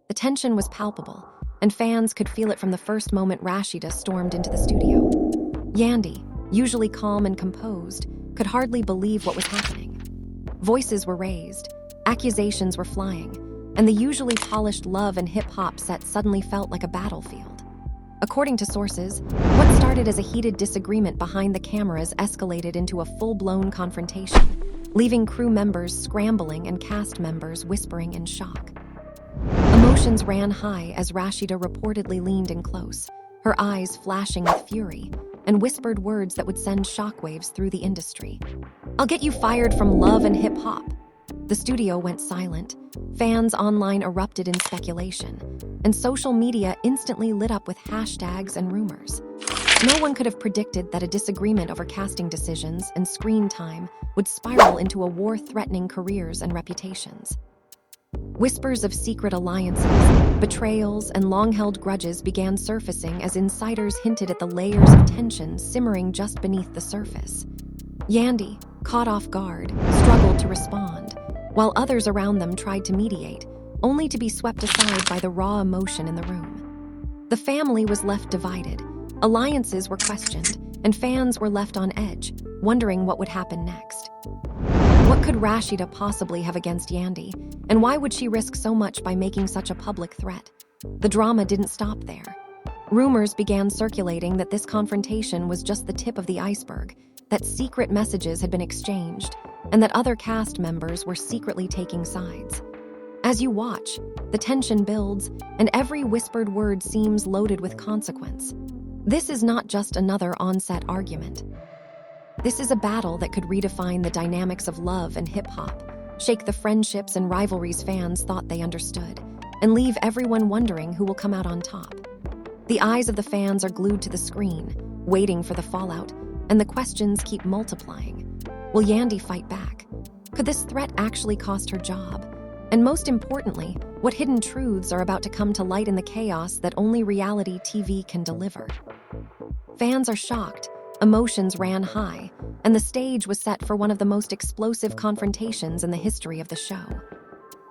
The tension was palpable, and fans could feel it from the first moment Rasheeda stormed into the studio. Yandy, usually calm and composed, could hardly believe what was happening. Voices were raised, accusations were flying, and the usually polished love and hip-hop set suddenly felt like a battlefield. According to sources, what started as a heated disagreement behind the cameras escalated into a full-blown confrontation, leaving crew members scrambling and cast members whispering in shock. Emotions ran high as Rasheeda reportedly leaned in close, her eyes flashing with fury, and whispered words that would send shockwaves through the industry. "I'll get you fired from love and hip-hop." The studio went silent, fans online erupted in speculation, and social media instantly lit up with hashtags and rumors. No one could have predicted that a disagreement over casting decisions and screen time would spiral into a war threatening careers and reputations. Whispers of secret alliances, betrayals, and long-held grudges began surfacing as insiders hinted at the layers of tension simmering just beneath the surface. Yandy, caught off guard, struggled to respond, while others around them tried to mediate, only to be swept aside by the raw emotion in the room. The family was left divided, alliances were questioned, and fans were left on edge, wondering what would happen next. What could Rasheeda possibly have against Yandy, and why would she risk so much by making such a public threat? The drama didn't stop there. Rumors began circulating that this confrontation was just the tip of the iceberg, that secret messages had been exchanged, and that other cast members were secretly taking sides. As you watch, the tension builds, and every whispered word seems loaded with consequence. This is not just another on-set argument. This is a battle that could redefine the dynamics of love and hip-hop, shake the friendships and rivalries fans thought they understood, and leave everyone wondering who will come out on top. The eyes of the fans are glued to the screen, waiting for the fallout, and the questions keep multiplying. Will Yandy fight back? Could this threat actually cost her job? And most importantly, what hidden truths are about to come to light in the chaos that only reality TV can deliver? Fans are shocked, emotions ran high, and the stage was set for one of the most explosive confrontations in the history of the show.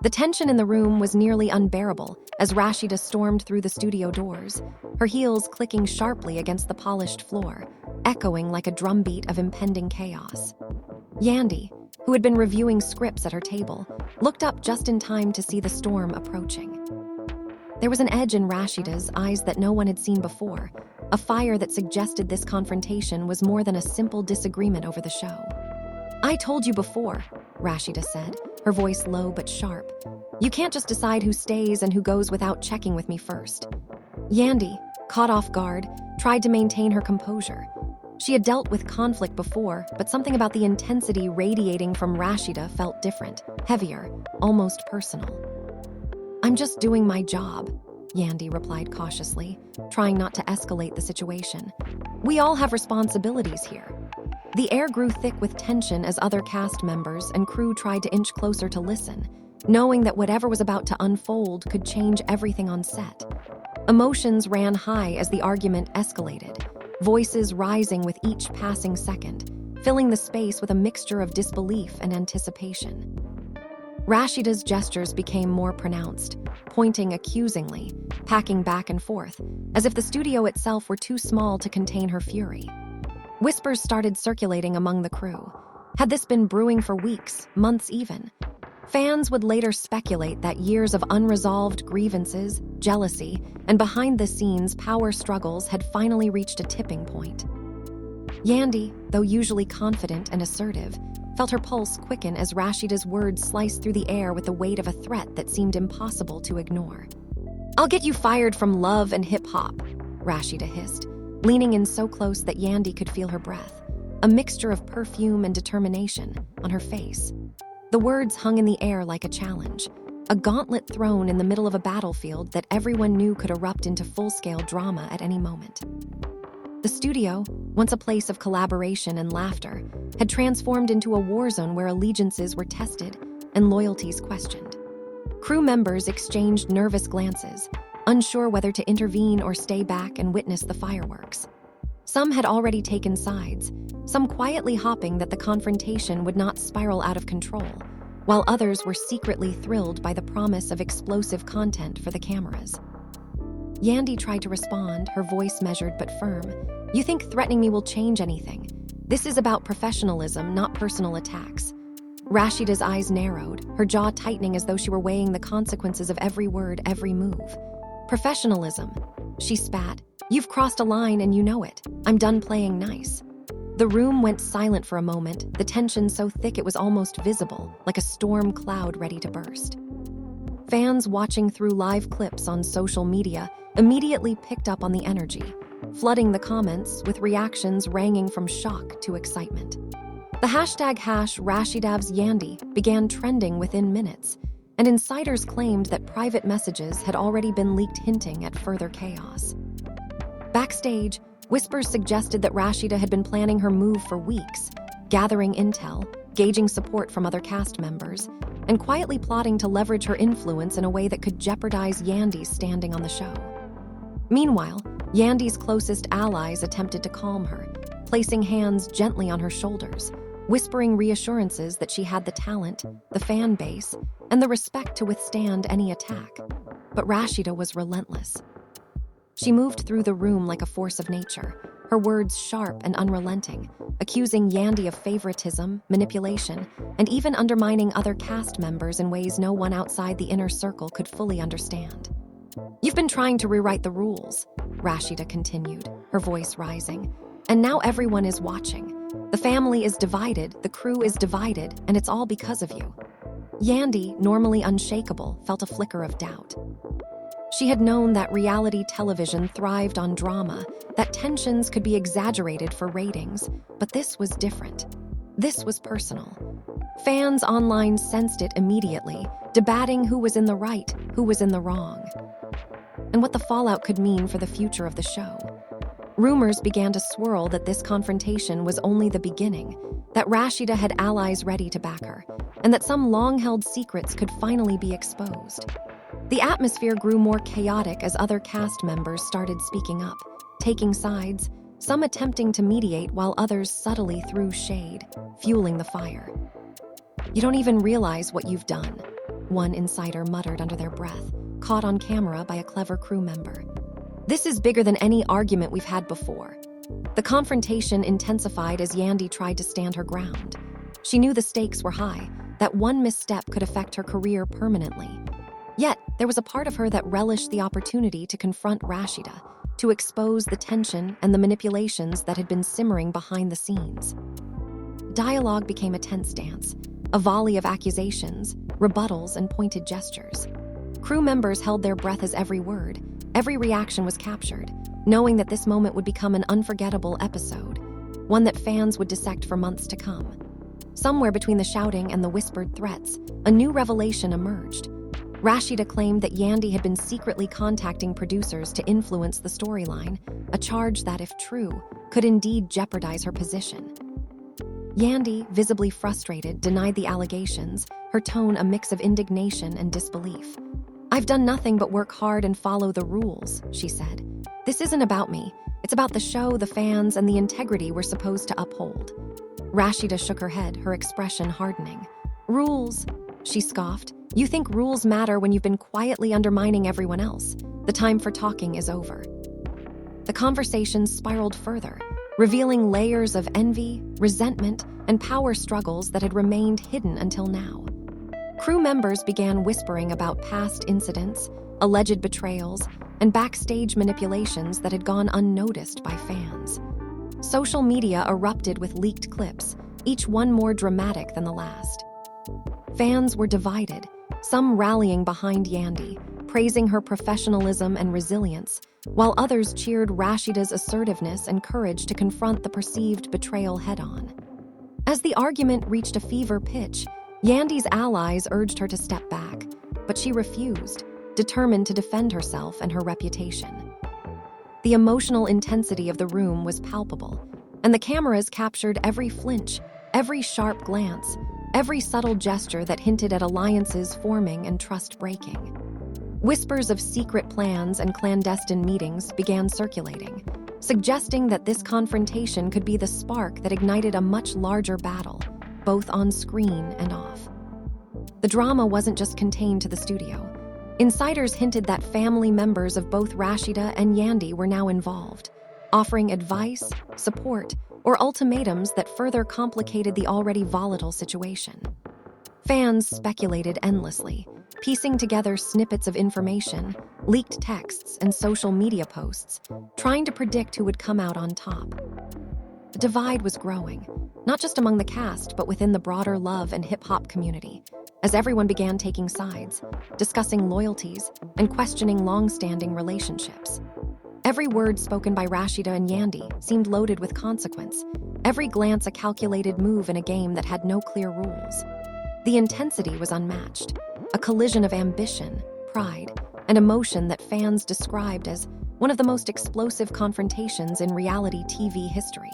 The tension in the room was nearly unbearable as Rasheeda stormed through the studio doors, her heels clicking sharply against the polished floor, echoing like a drumbeat of impending chaos. Yandy, who had been reviewing scripts at her table, looked up just in time to see the storm approaching. There was an edge in Rasheeda's eyes that no one had seen before, a fire that suggested this confrontation was more than a simple disagreement over the show. "I told you before," Rasheeda said, her voice low but sharp. "You can't just decide who stays and who goes without checking with me first." Yandy, caught off guard, tried to maintain her composure. She had dealt with conflict before, but something about the intensity radiating from Rasheeda felt different, heavier, almost personal. "I'm just doing my job," Yandy replied cautiously, trying not to escalate the situation. "We all have responsibilities here." The air grew thick with tension as other cast members and crew tried to inch closer to listen, knowing that whatever was about to unfold could change everything on set. Emotions ran high as the argument escalated, voices rising with each passing second, filling the space with a mixture of disbelief and anticipation. Rasheeda's gestures became more pronounced, pointing accusingly, packing back and forth, as if the studio itself were too small to contain her fury. Whispers started circulating among the crew. Had this been brewing for weeks, months even? Fans would later speculate that years of unresolved grievances, jealousy, and behind-the-scenes power struggles had finally reached a tipping point. Yandy, though usually confident and assertive, felt her pulse quicken as Rasheeda's words sliced through the air with the weight of a threat that seemed impossible to ignore. "I'll get you fired from love and hip-hop," Rasheeda hissed, leaning in so close that Yandy could feel her breath, a mixture of perfume and determination, on her face. The words hung in the air like a challenge, a gauntlet thrown in the middle of a battlefield that everyone knew could erupt into full-scale drama at any moment. The studio, once a place of collaboration and laughter, had transformed into a war zone where allegiances were tested and loyalties questioned. Crew members exchanged nervous glances, unsure whether to intervene or stay back and witness the fireworks. Some had already taken sides, some quietly hoping that the confrontation would not spiral out of control, while others were secretly thrilled by the promise of explosive content for the cameras. Yandy tried to respond, her voice measured but firm. "You think threatening me will change anything? This is about professionalism, not personal attacks." Rasheeda's eyes narrowed, her jaw tightening as though she were weighing the consequences of every word, every move. "Professionalism," she spat. "You've crossed a line and you know it. I'm done playing nice." The room went silent for a moment, the tension so thick it was almost visible, like a storm cloud ready to burst. Fans watching through live clips on social media immediately picked up on the energy, flooding the comments with reactions ranging from shock to excitement. The hashtag #RasheedaVsYandy began trending within minutes, and insiders claimed that private messages had already been leaked hinting at further chaos. Backstage, whispers suggested that Rasheeda had been planning her move for weeks, gathering intel, gauging support from other cast members, and quietly plotting to leverage her influence in a way that could jeopardize Yandy's standing on the show. Meanwhile, Yandy's closest allies attempted to calm her, placing hands gently on her shoulders, whispering reassurances that she had the talent, the fan base, and the respect to withstand any attack. But Rasheeda was relentless. She moved through the room like a force of nature, her words sharp and unrelenting, accusing Yandy of favoritism, manipulation, and even undermining other cast members in ways no one outside the inner circle could fully understand. "You've been trying to rewrite the rules," Rasheeda continued, her voice rising, "and now everyone is watching. The family is divided, the crew is divided, and it's all because of you." Yandy, normally unshakable, felt a flicker of doubt. She had known that reality television thrived on drama, that tensions could be exaggerated for ratings, but this was different. This was personal. Fans online sensed it immediately, debating who was in the right, who was in the wrong, and what the fallout could mean for the future of the show. Rumors began to swirl that this confrontation was only the beginning, that Rasheeda had allies ready to back her, and that some long-held secrets could finally be exposed. The atmosphere grew more chaotic as other cast members started speaking up, taking sides, some attempting to mediate while others subtly threw shade, fueling the fire. "You don't even realize what you've done," one insider muttered under their breath, caught on camera by a clever crew member. "This is bigger than any argument we've had before." The confrontation intensified as Yandy tried to stand her ground. She knew the stakes were high, that one misstep could affect her career permanently. Yet, there was a part of her that relished the opportunity to confront Rasheeda, to expose the tension and the manipulations that had been simmering behind the scenes. Dialogue became a tense dance, a volley of accusations, rebuttals, and pointed gestures. Crew members held their breath as every word, every reaction was captured, knowing that this moment would become an unforgettable episode, one that fans would dissect for months to come. Somewhere between the shouting and the whispered threats, a new revelation emerged. Rasheeda claimed that Yandy had been secretly contacting producers to influence the storyline, a charge that, if true, could indeed jeopardize her position. Yandy, visibly frustrated, denied the allegations, her tone a mix of indignation and disbelief. "I've done nothing but work hard and follow the rules," she said. "This isn't about me. It's about the show, the fans, and the integrity we're supposed to uphold." Rasheeda shook her head, her expression hardening. "Rules," she scoffed. "You think rules matter when you've been quietly undermining everyone else. The time for talking is over." The conversation spiraled further, revealing layers of envy, resentment, and power struggles that had remained hidden until now. Crew members began whispering about past incidents, alleged betrayals, and backstage manipulations that had gone unnoticed by fans. Social media erupted with leaked clips, each one more dramatic than the last. Fans were divided, some rallying behind Yandy, praising her professionalism and resilience, while others cheered Rasheeda's assertiveness and courage to confront the perceived betrayal head-on. As the argument reached a fever pitch, Yandy's allies urged her to step back, but she refused, determined to defend herself and her reputation. The emotional intensity of the room was palpable, and the cameras captured every flinch, every sharp glance, every subtle gesture that hinted at alliances forming and trust breaking. Whispers of secret plans and clandestine meetings began circulating, suggesting that this confrontation could be the spark that ignited a much larger battle, both on screen and off. The drama wasn't just contained to the studio. Insiders hinted that family members of both Rasheeda and Yandy were now involved, offering advice, support, or ultimatums that further complicated the already volatile situation. Fans speculated endlessly, piecing together snippets of information, leaked texts, and social media posts, trying to predict who would come out on top. The divide was growing, not just among the cast, but within the broader love and hip-hop community, as everyone began taking sides, discussing loyalties, and questioning long-standing relationships. Every word spoken by Rasheeda and Yandy seemed loaded with consequence, every glance a calculated move in a game that had no clear rules. The intensity was unmatched, a collision of ambition, pride, and emotion that fans described as one of the most explosive confrontations in reality TV history.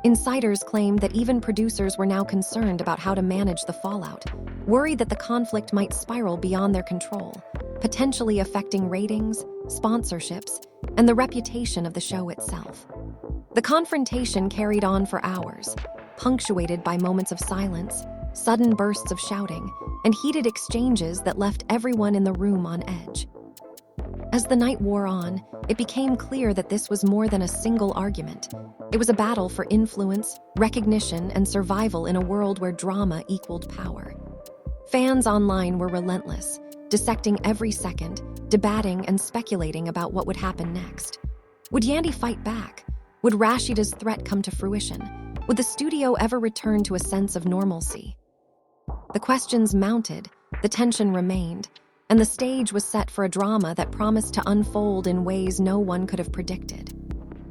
Insiders claimed that even producers were now concerned about how to manage the fallout, worried that the conflict might spiral beyond their control, potentially affecting ratings, sponsorships, and the reputation of the show itself. The confrontation carried on for hours, punctuated by moments of silence, sudden bursts of shouting, and heated exchanges that left everyone in the room on edge. As the night wore on, it became clear that this was more than a single argument. It was a battle for influence, recognition, and survival in a world where drama equaled power. Fans online were relentless, dissecting every second, debating and speculating about what would happen next. Would Yandy fight back? Would Rasheeda's threat come to fruition? Would the studio ever return to a sense of normalcy? The questions mounted, the tension remained, and the stage was set for a drama that promised to unfold in ways no one could have predicted.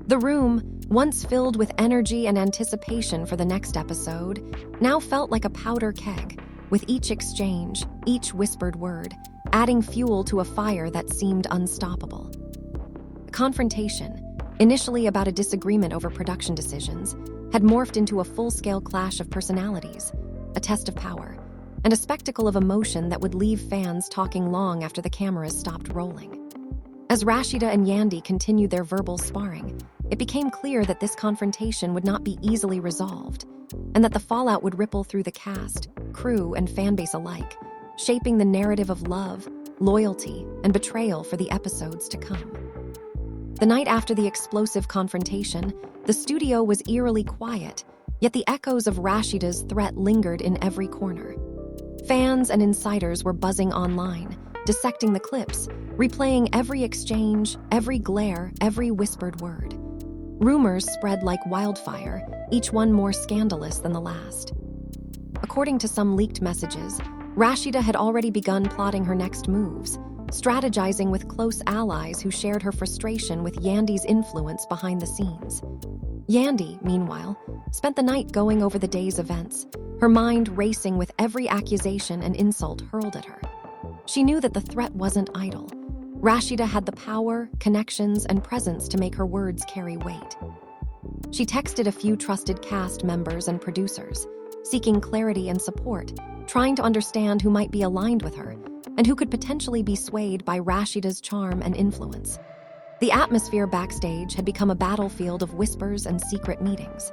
The room, once filled with energy and anticipation for the next episode, now felt like a powder keg, with each exchange, each whispered word, adding fuel to a fire that seemed unstoppable. The confrontation, initially about a disagreement over production decisions, had morphed into a full-scale clash of personalities, a test of power, and a spectacle of emotion that would leave fans talking long after the cameras stopped rolling. As Rasheeda and Yandy continued their verbal sparring, it became clear that this confrontation would not be easily resolved, and that the fallout would ripple through the cast, crew, and fanbase alike, shaping the narrative of love, loyalty, and betrayal for the episodes to come. The night after the explosive confrontation, the studio was eerily quiet, yet the echoes of Rasheeda's threat lingered in every corner. Fans and insiders were buzzing online, dissecting the clips, replaying every exchange, every glare, every whispered word. Rumors spread like wildfire, each one more scandalous than the last. According to some leaked messages, Rasheeda had already begun plotting her next moves, strategizing with close allies who shared her frustration with Yandy's influence behind the scenes. Yandy, meanwhile, spent the night going over the day's events, her mind racing with every accusation and insult hurled at her. She knew that the threat wasn't idle. Rasheeda had the power, connections, and presence to make her words carry weight. She texted a few trusted cast members and producers, seeking clarity and support, trying to understand who might be aligned with her, and who could potentially be swayed by Rasheeda's charm and influence. The atmosphere backstage had become a battlefield of whispers and secret meetings.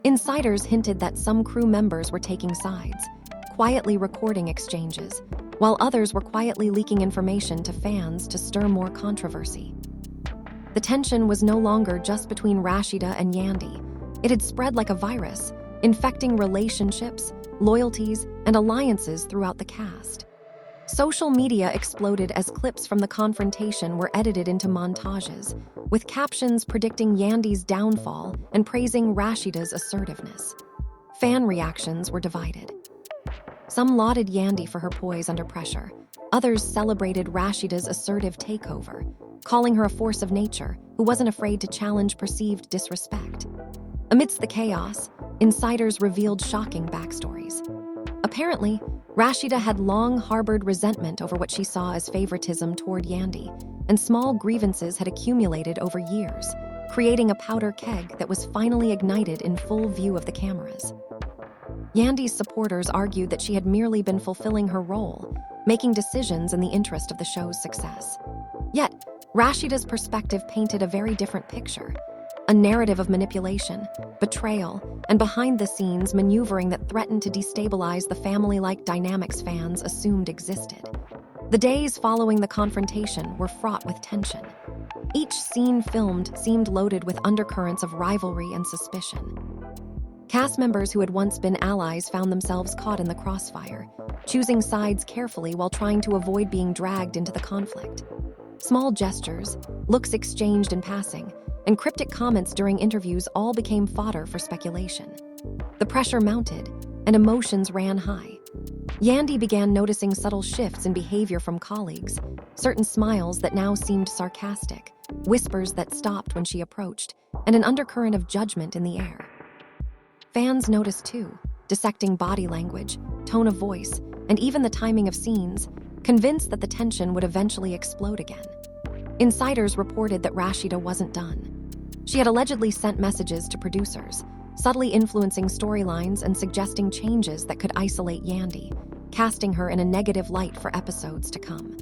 Insiders hinted that some crew members were taking sides, quietly recording exchanges, while others were quietly leaking information to fans to stir more controversy. The tension was no longer just between Rasheeda and Yandy. It had spread like a virus, infecting relationships, loyalties, and alliances throughout the cast. Social media exploded as clips from the confrontation were edited into montages, with captions predicting Yandy's downfall and praising Rasheeda's assertiveness. Fan reactions were divided. Some lauded Yandy for her poise under pressure. Others celebrated Rasheeda's assertive takeover, calling her a force of nature who wasn't afraid to challenge perceived disrespect. Amidst the chaos, insiders revealed shocking backstories. Apparently, Rasheeda had long harbored resentment over what she saw as favoritism toward Yandy, and small grievances had accumulated over years, creating a powder keg that was finally ignited in full view of the cameras. Yandy's supporters argued that she had merely been fulfilling her role, making decisions in the interest of the show's success. Yet, Rasheeda's perspective painted a very different picture. a narrative of manipulation, betrayal, and behind-the-scenes maneuvering that threatened to destabilize the family-like dynamics fans assumed existed. The days following the confrontation were fraught with tension. Each scene filmed seemed loaded with undercurrents of rivalry and suspicion. Cast members who had once been allies found themselves caught in the crossfire, choosing sides carefully while trying to avoid being dragged into the conflict. Small gestures, looks exchanged in passing, and cryptic comments during interviews all became fodder for speculation. The pressure mounted, and emotions ran high. Yandy began noticing subtle shifts in behavior from colleagues, certain smiles that now seemed sarcastic, whispers that stopped when she approached, and an undercurrent of judgment in the air. Fans noticed too, dissecting body language, tone of voice, and even the timing of scenes, convinced that the tension would eventually explode again. Insiders reported that Rasheeda wasn't done. She had allegedly sent messages to producers, subtly influencing storylines and suggesting changes that could isolate Yandy, casting her in a negative light for episodes to come.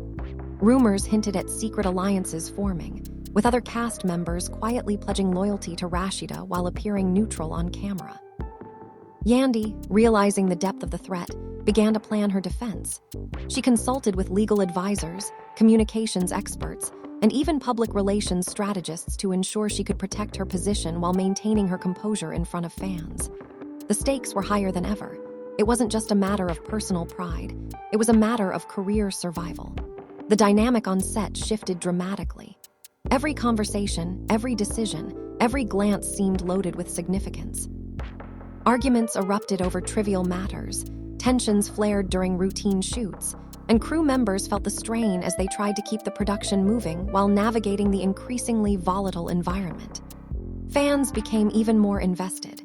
Rumors hinted at secret alliances forming, with other cast members quietly pledging loyalty to Rasheeda while appearing neutral on camera. Yandy, realizing the depth of the threat, began to plan her defense. She consulted with legal advisors, communications experts, and even public relations strategists to ensure she could protect her position while maintaining her composure in front of fans. The stakes were higher than ever. It wasn't just a matter of personal pride, it was a matter of career survival. The dynamic on set shifted dramatically. Every conversation, every decision, every glance seemed loaded with significance. Arguments erupted over trivial matters, tensions flared during routine shoots, and crew members felt the strain as they tried to keep the production moving while navigating the increasingly volatile environment. Fans became even more invested.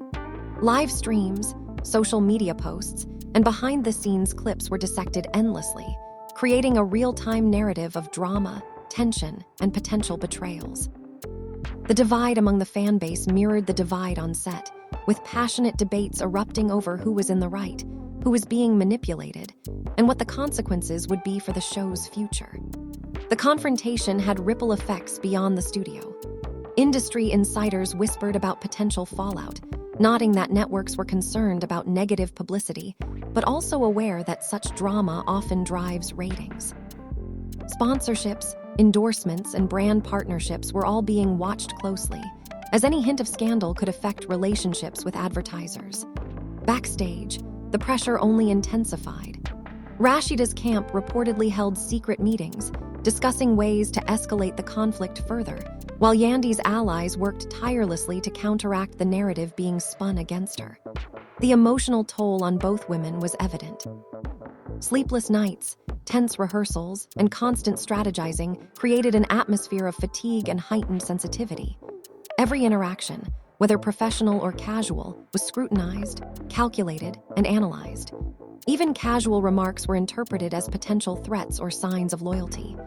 Live streams, social media posts, and behind-the-scenes clips were dissected endlessly, creating a real-time narrative of drama, tension, and potential betrayals. The divide among the fan base mirrored the divide on set, with passionate debates erupting over who was in the right, who was being manipulated, and what the consequences would be for the show's future. The confrontation had ripple effects beyond the studio. Industry insiders whispered about potential fallout, noting that networks were concerned about negative publicity, but also aware that such drama often drives ratings. Sponsorships, endorsements, and brand partnerships were all being watched closely, as any hint of scandal could affect relationships with advertisers. Backstage, the pressure only intensified. Rasheeda's camp reportedly held secret meetings, discussing ways to escalate the conflict further, while Yandy's allies worked tirelessly to counteract the narrative being spun against her. The emotional toll on both women was evident. Sleepless nights, tense rehearsals, and constant strategizing created an atmosphere of fatigue and heightened sensitivity. Every interaction, whether professional or casual, was scrutinized, calculated, and analyzed. Even casual remarks were interpreted as potential threats or signs of loyalty.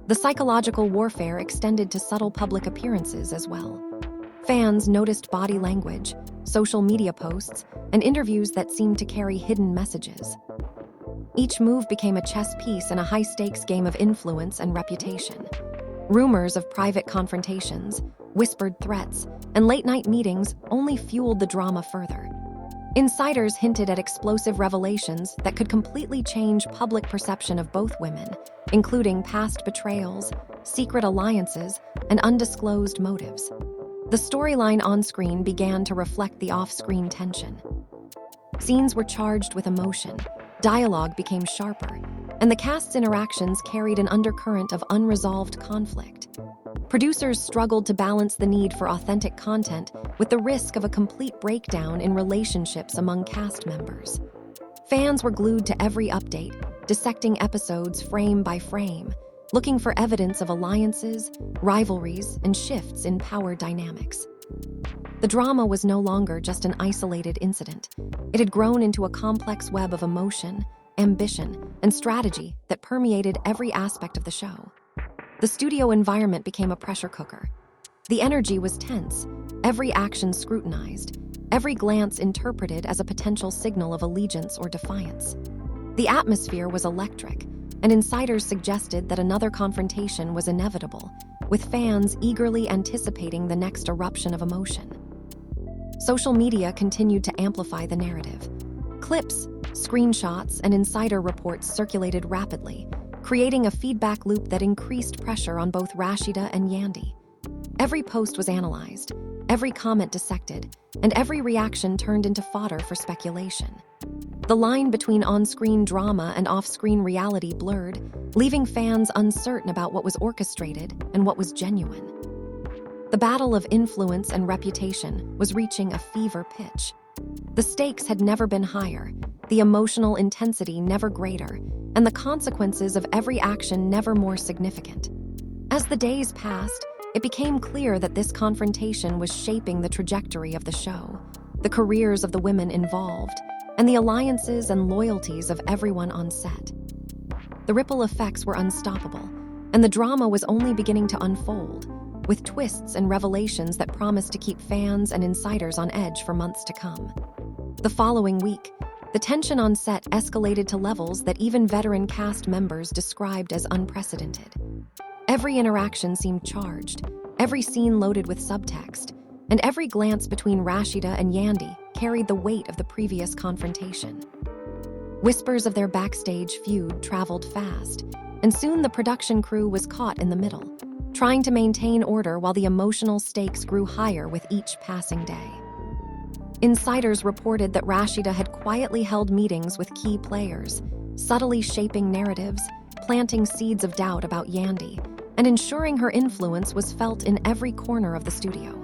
The psychological warfare extended to subtle public appearances as well. Fans noticed body language, social media posts, and interviews that seemed to carry hidden messages. Each move became a chess piece in a high-stakes game of influence and reputation. Rumors of private confrontations, whispered threats, and late-night meetings only fueled the drama further. Insiders hinted at explosive revelations that could completely change public perception of both women, including past betrayals, secret alliances, and undisclosed motives. The storyline on-screen began to reflect the off-screen tension. Scenes were charged with emotion, dialogue became sharper, and the cast's interactions carried an undercurrent of unresolved conflict. Producers struggled to balance the need for authentic content with the risk of a complete breakdown in relationships among cast members. Fans were glued to every update, dissecting episodes frame by frame, looking for evidence of alliances, rivalries, and shifts in power dynamics. The drama was no longer just an isolated incident. It had grown into a complex web of emotion, ambition, and strategy that permeated every aspect of the show. The studio environment became a pressure cooker. The energy was tense, every action scrutinized, every glance interpreted as a potential signal of allegiance or defiance. The atmosphere was electric, and insiders suggested that another confrontation was inevitable, with fans eagerly anticipating the next eruption of emotion. Social media continued to amplify the narrative. Clips, screenshots, and insider reports circulated rapidly, creating a feedback loop that increased pressure on both Rasheeda and Yandy. Every post was analyzed, every comment dissected, and every reaction turned into fodder for speculation. The line between on-screen drama and off-screen reality blurred, leaving fans uncertain about what was orchestrated and what was genuine. The battle of influence and reputation was reaching a fever pitch. The stakes had never been higher, the emotional intensity never greater, and the consequences of every action never more significant. As the days passed, it became clear that this confrontation was shaping the trajectory of the show, the careers of the women involved, and the alliances and loyalties of everyone on set. The ripple effects were unstoppable, and the drama was only beginning to unfold, with twists and revelations that promised to keep fans and insiders on edge for months to come. The following week, the tension on set escalated to levels that even veteran cast members described as unprecedented. Every interaction seemed charged, every scene loaded with subtext, and every glance between Rasheeda and Yandy carried the weight of the previous confrontation. Whispers of their backstage feud traveled fast, and soon the production crew was caught in the middle, trying to maintain order while the emotional stakes grew higher with each passing day. Insiders reported that Rasheeda had quietly held meetings with key players, subtly shaping narratives, planting seeds of doubt about Yandy, and ensuring her influence was felt in every corner of the studio.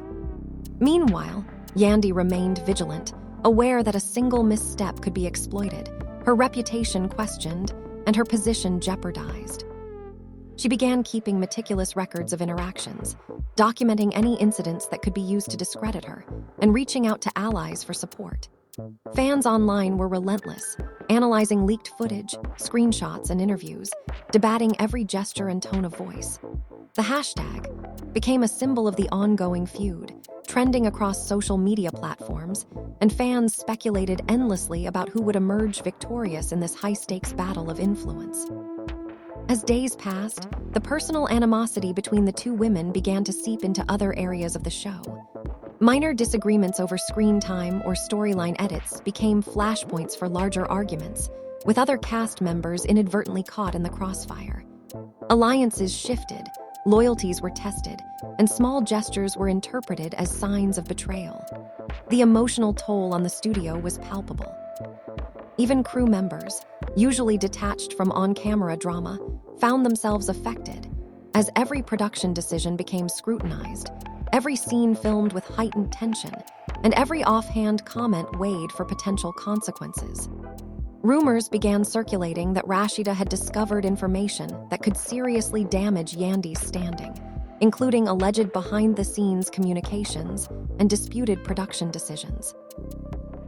Meanwhile, Yandy remained vigilant, aware that a single misstep could be exploited, her reputation questioned, and her position jeopardized. She began keeping meticulous records of interactions, documenting any incidents that could be used to discredit her, and reaching out to allies for support. Fans online were relentless, analyzing leaked footage, screenshots, and interviews, debating every gesture and tone of voice. The hashtag became a symbol of the ongoing feud, trending across social media platforms, and fans speculated endlessly about who would emerge victorious in this high-stakes battle of influence. As days passed, the personal animosity between the two women began to seep into other areas of the show. Minor disagreements over screen time or storyline edits became flashpoints for larger arguments, with other cast members inadvertently caught in the crossfire. Alliances shifted, loyalties were tested, and small gestures were interpreted as signs of betrayal. The emotional toll on the studio was palpable. Even crew members, usually detached from on-camera drama, found themselves affected, as every production decision became scrutinized, every scene filmed with heightened tension, and every offhand comment weighed for potential consequences. Rumors began circulating that Rasheeda had discovered information that could seriously damage Yandy's standing, including alleged behind-the-scenes communications and disputed production decisions.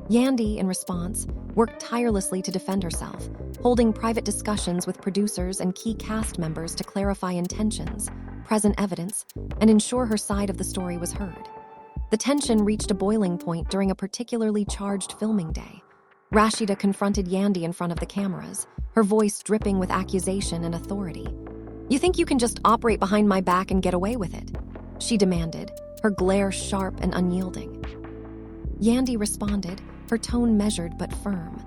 Yandy, in response, worked tirelessly to defend herself, holding private discussions with producers and key cast members to clarify intentions, present evidence, and ensure her side of the story was heard. The tension reached a boiling point during a particularly charged filming day. Rasheeda confronted Yandy in front of the cameras, her voice dripping with accusation and authority. "You think you can just operate behind my back and get away with it?" she demanded, her glare sharp and unyielding. Yandy responded, her tone measured but firm.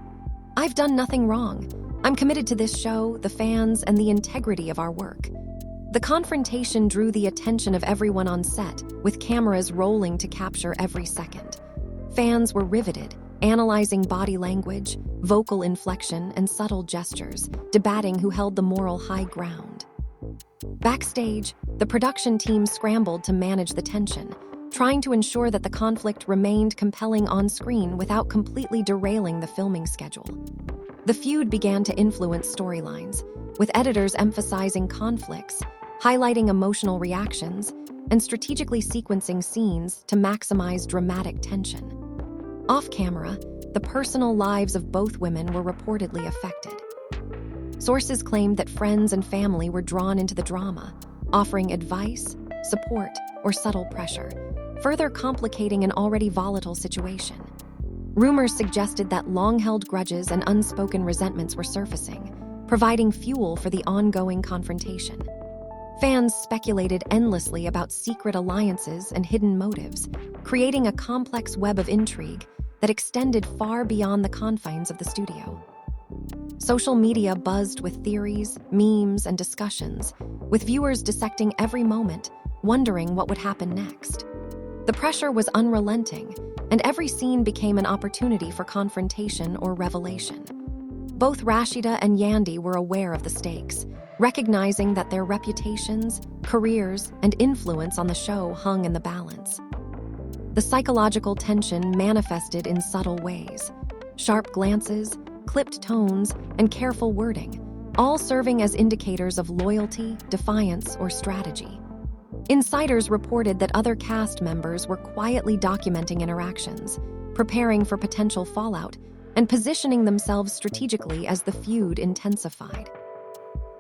"I've done nothing wrong. I'm committed to this show, the fans, and the integrity of our work." The confrontation drew the attention of everyone on set, with cameras rolling to capture every second. Fans were riveted, analyzing body language, vocal inflection, and subtle gestures, debating who held the moral high ground. Backstage, the production team scrambled to manage the tension, trying to ensure that the conflict remained compelling on screen without completely derailing the filming schedule. The feud began to influence storylines, with editors emphasizing conflicts, highlighting emotional reactions, and strategically sequencing scenes to maximize dramatic tension. Off-camera, the personal lives of both women were reportedly affected. Sources claimed that friends and family were drawn into the drama, offering advice, support, or subtle pressure, further complicating an already volatile situation. Rumors suggested that long-held grudges and unspoken resentments were surfacing, providing fuel for the ongoing confrontation. Fans speculated endlessly about secret alliances and hidden motives, creating a complex web of intrigue that extended far beyond the confines of the studio. Social media buzzed with theories, memes, and discussions, with viewers dissecting every moment, wondering what would happen next. The pressure was unrelenting, and every scene became an opportunity for confrontation or revelation. Both Rasheeda and Yandy were aware of the stakes, recognizing that their reputations, careers, and influence on the show hung in the balance. The psychological tension manifested in subtle ways: sharp glances, clipped tones, and careful wording, all serving as indicators of loyalty, defiance, or strategy. Insiders reported that other cast members were quietly documenting interactions, preparing for potential fallout, and positioning themselves strategically as the feud intensified.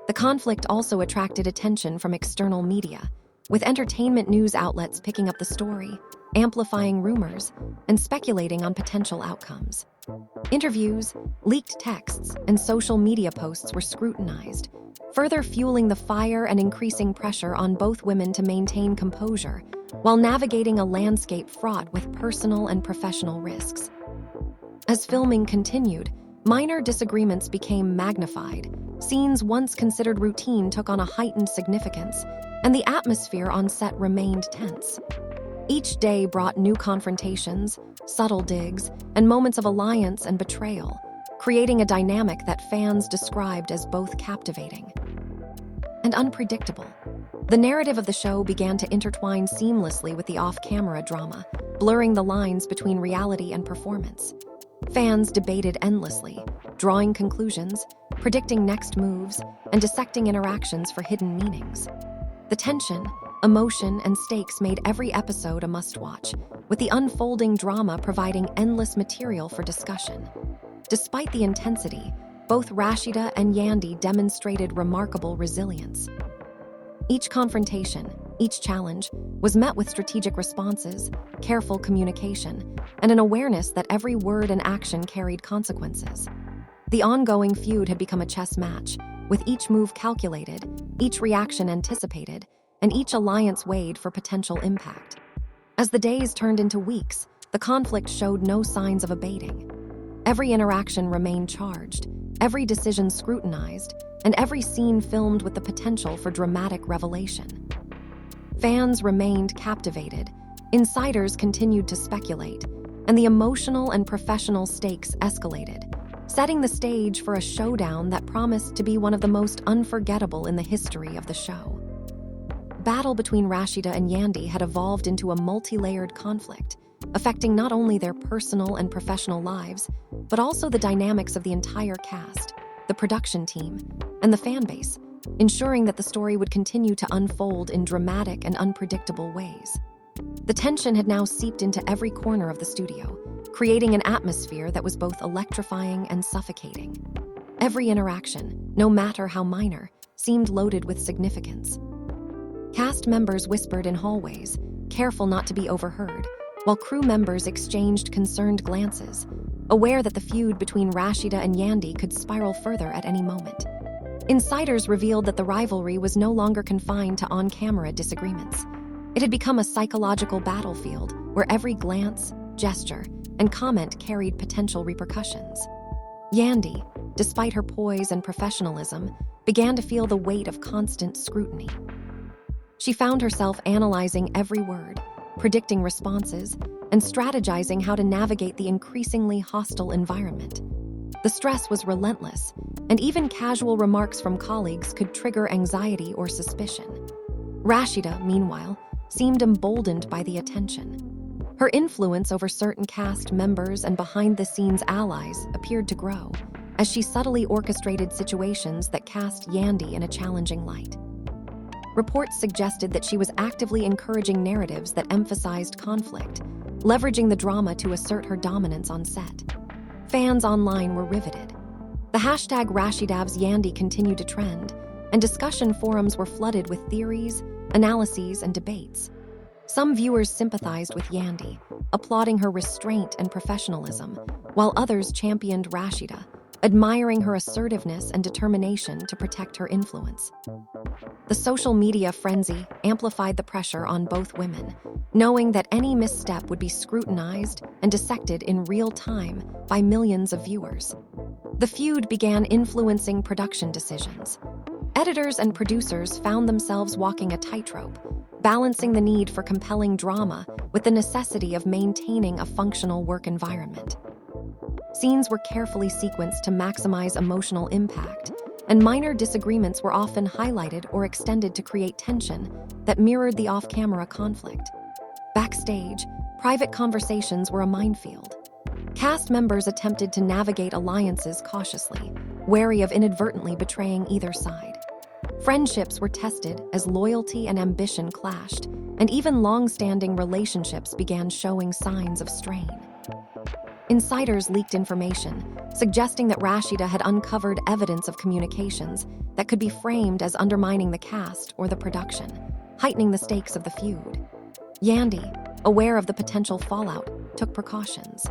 The conflict also attracted attention from external media, with entertainment news outlets picking up the story, amplifying rumors, and speculating on potential outcomes. Interviews, leaked texts, and social media posts were scrutinized, further fueling the fire and increasing pressure on both women to maintain composure while navigating a landscape fraught with personal and professional risks. As filming continued, minor disagreements became magnified. Scenes once considered routine took on a heightened significance, and the atmosphere on set remained tense. Each day brought new confrontations, subtle digs, and moments of alliance and betrayal, creating a dynamic that fans described as both captivating and unpredictable. The narrative of the show began to intertwine seamlessly with the off-camera drama, blurring the lines between reality and performance. Fans debated endlessly, drawing conclusions, predicting next moves, and dissecting interactions for hidden meanings. The tension, emotion, and stakes made every episode a must-watch, with the unfolding drama providing endless material for discussion. Despite the intensity, both Rasheeda and Yandy demonstrated remarkable resilience. Each confrontation, each challenge, was met with strategic responses, careful communication, and an awareness that every word and action carried consequences. The ongoing feud had become a chess match, with each move calculated, each reaction anticipated, and each alliance weighed for potential impact. As the days turned into weeks, the conflict showed no signs of abating. Every interaction remained charged, every decision scrutinized, and every scene filmed with the potential for dramatic revelation. Fans remained captivated, insiders continued to speculate, and the emotional and professional stakes escalated, setting the stage for a showdown that promised to be one of the most unforgettable in the history of the show. Battle between Rasheeda and Yandy had evolved into a multi-layered conflict, affecting not only their personal and professional lives, but also the dynamics of the entire cast, the production team, and the fan base, ensuring that the story would continue to unfold in dramatic and unpredictable ways. The tension had now seeped into every corner of the studio, creating an atmosphere that was both electrifying and suffocating. Every interaction, no matter how minor, seemed loaded with significance. Cast members whispered in hallways, careful not to be overheard, while crew members exchanged concerned glances, aware that the feud between Rasheeda and Yandy could spiral further at any moment. Insiders revealed that the rivalry was no longer confined to on-camera disagreements. It had become a psychological battlefield where every glance, gesture, and comment carried potential repercussions. Yandy, despite her poise and professionalism, began to feel the weight of constant scrutiny. She found herself analyzing every word, predicting responses, and strategizing how to navigate the increasingly hostile environment. The stress was relentless, and even casual remarks from colleagues could trigger anxiety or suspicion. Rasheeda, meanwhile, seemed emboldened by the attention. Her influence over certain cast members and behind-the-scenes allies appeared to grow, as she subtly orchestrated situations that cast Yandy in a challenging light. Reports suggested that she was actively encouraging narratives that emphasized conflict, leveraging the drama to assert her dominance on set. Fans online were riveted. The hashtag #RasheedaVsYandy continued to trend, and discussion forums were flooded with theories, analyses, and debates. Some viewers sympathized with Yandy, applauding her restraint and professionalism, while others championed Rasheeda, admiring her assertiveness and determination to protect her influence. The social media frenzy amplified the pressure on both women, knowing that any misstep would be scrutinized and dissected in real time by millions of viewers. The feud began influencing production decisions. Editors and producers found themselves walking a tightrope, balancing the need for compelling drama with the necessity of maintaining a functional work environment. Scenes were carefully sequenced to maximize emotional impact, and minor disagreements were often highlighted or extended to create tension that mirrored the off-camera conflict. Backstage, private conversations were a minefield. Cast members attempted to navigate alliances cautiously, wary of inadvertently betraying either side. Friendships were tested as loyalty and ambition clashed, and even long-standing relationships began showing signs of strain. Insiders leaked information, suggesting that Rasheeda had uncovered evidence of communications that could be framed as undermining the cast or the production, heightening the stakes of the feud. Yandy, aware of the potential fallout, took precautions.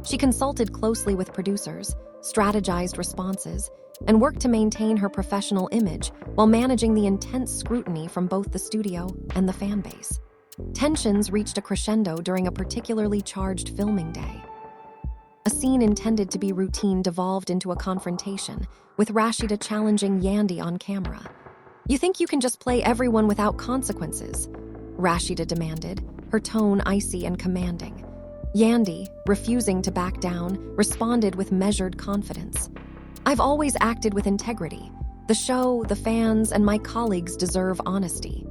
She consulted closely with producers, strategized responses, and worked to maintain her professional image while managing the intense scrutiny from both the studio and the fan base. Tensions reached a crescendo during a particularly charged filming day. A scene intended to be routine devolved into a confrontation, with Rasheeda challenging Yandy on camera. "You think you can just play everyone without consequences?" Rasheeda demanded, her tone icy and commanding. Yandy, refusing to back down, responded with measured confidence. "I've always acted with integrity. The show, the fans, and my colleagues deserve honesty."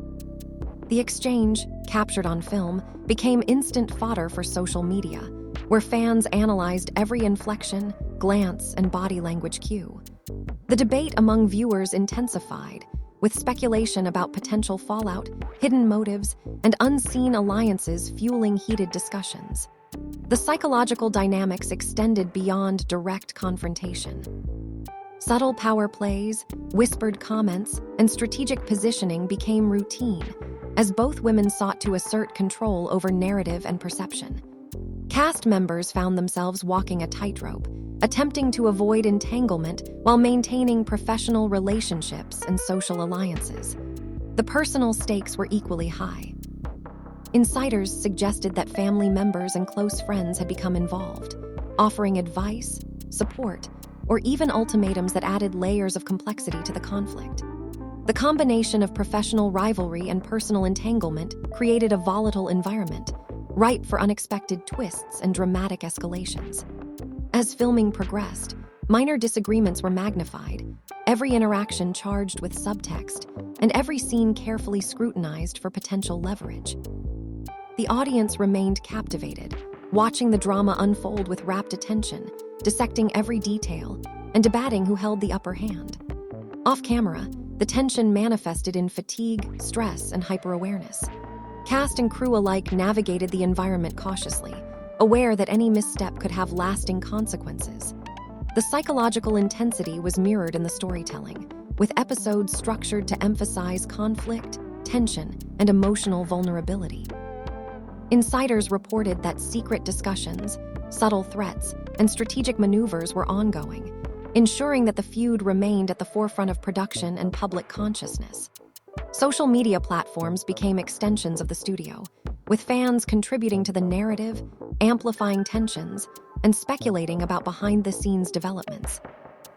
The exchange, captured on film, became instant fodder for social media, where fans analyzed every inflection, glance, and body language cue. The debate among viewers intensified, with speculation about potential fallout, hidden motives, and unseen alliances fueling heated discussions. The psychological dynamics extended beyond direct confrontation. Subtle power plays, whispered comments, and strategic positioning became routine, as both women sought to assert control over narrative and perception. Cast members found themselves walking a tightrope, attempting to avoid entanglement while maintaining professional relationships and social alliances. The personal stakes were equally high. Insiders suggested that family members and close friends had become involved, offering advice, support, or even ultimatums that added layers of complexity to the conflict. The combination of professional rivalry and personal entanglement created a volatile environment, ripe for unexpected twists and dramatic escalations. As filming progressed, minor disagreements were magnified, every interaction charged with subtext, and every scene carefully scrutinized for potential leverage. The audience remained captivated, watching the drama unfold with rapt attention, dissecting every detail, and debating who held the upper hand. Off-camera, the tension manifested in fatigue, stress, and hyper-awareness. Cast and crew alike navigated the environment cautiously, aware that any misstep could have lasting consequences. The psychological intensity was mirrored in the storytelling, with episodes structured to emphasize conflict, tension, and emotional vulnerability. Insiders reported that secret discussions, subtle threats, and strategic maneuvers were ongoing, ensuring that the feud remained at the forefront of production and public consciousness. Social media platforms became extensions of the studio, with fans contributing to the narrative, amplifying tensions, and speculating about behind-the-scenes developments.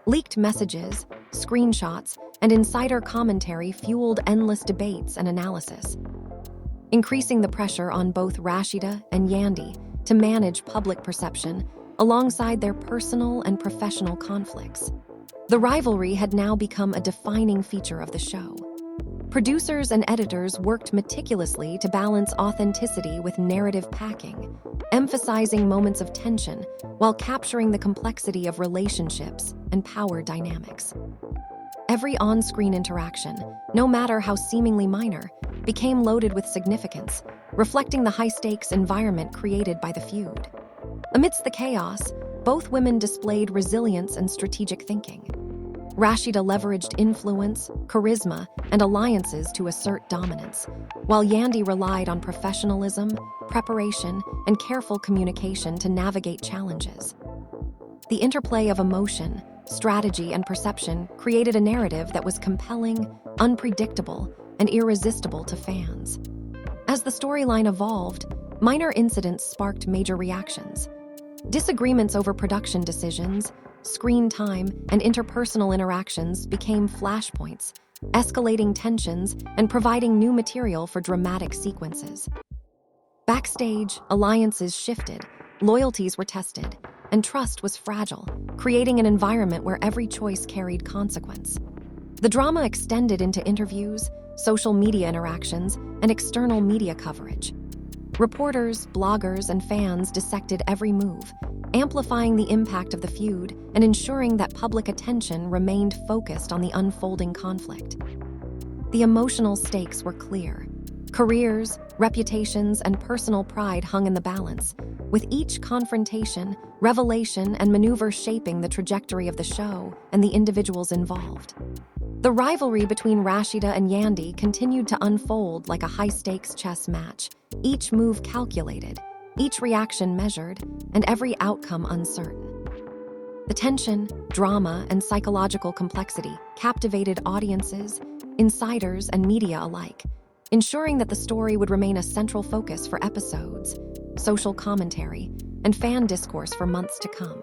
Leaked messages, screenshots, and insider commentary fueled endless debates and analysis, increasing the pressure on both Rasheeda and Yandy to manage public perception alongside their personal and professional conflicts. The rivalry had now become a defining feature of the show. Producers and editors worked meticulously to balance authenticity with narrative packing, emphasizing moments of tension while capturing the complexity of relationships and power dynamics. Every on-screen interaction, no matter how seemingly minor, became loaded with significance, reflecting the high-stakes environment created by the feud. Amidst the chaos, both women displayed resilience and strategic thinking. Rasheeda leveraged influence, charisma, and alliances to assert dominance, while Yandy relied on professionalism, preparation, and careful communication to navigate challenges. The interplay of emotion, strategy, and perception created a narrative that was compelling, unpredictable, and irresistible to fans. As the storyline evolved, minor incidents sparked major reactions. Disagreements over production decisions, screen time, and interpersonal interactions became flashpoints, escalating tensions and providing new material for dramatic sequences. Backstage, alliances shifted, loyalties were tested, and trust was fragile, creating an environment where every choice carried consequence. The drama extended into interviews, social media interactions, and external media coverage. Reporters, bloggers, and fans dissected every move, amplifying the impact of the feud and ensuring that public attention remained focused on the unfolding conflict. The emotional stakes were clear. Careers, reputations, and personal pride hung in the balance, with each confrontation, revelation, and maneuver shaping the trajectory of the show and the individuals involved. The rivalry between Rasheeda and Yandy continued to unfold like a high-stakes chess match, each move calculated, each reaction measured, and every outcome uncertain. The tension, drama, and psychological complexity captivated audiences, insiders, and media alike, ensuring that the story would remain a central focus for episodes, social commentary, and fan discourse for months to come.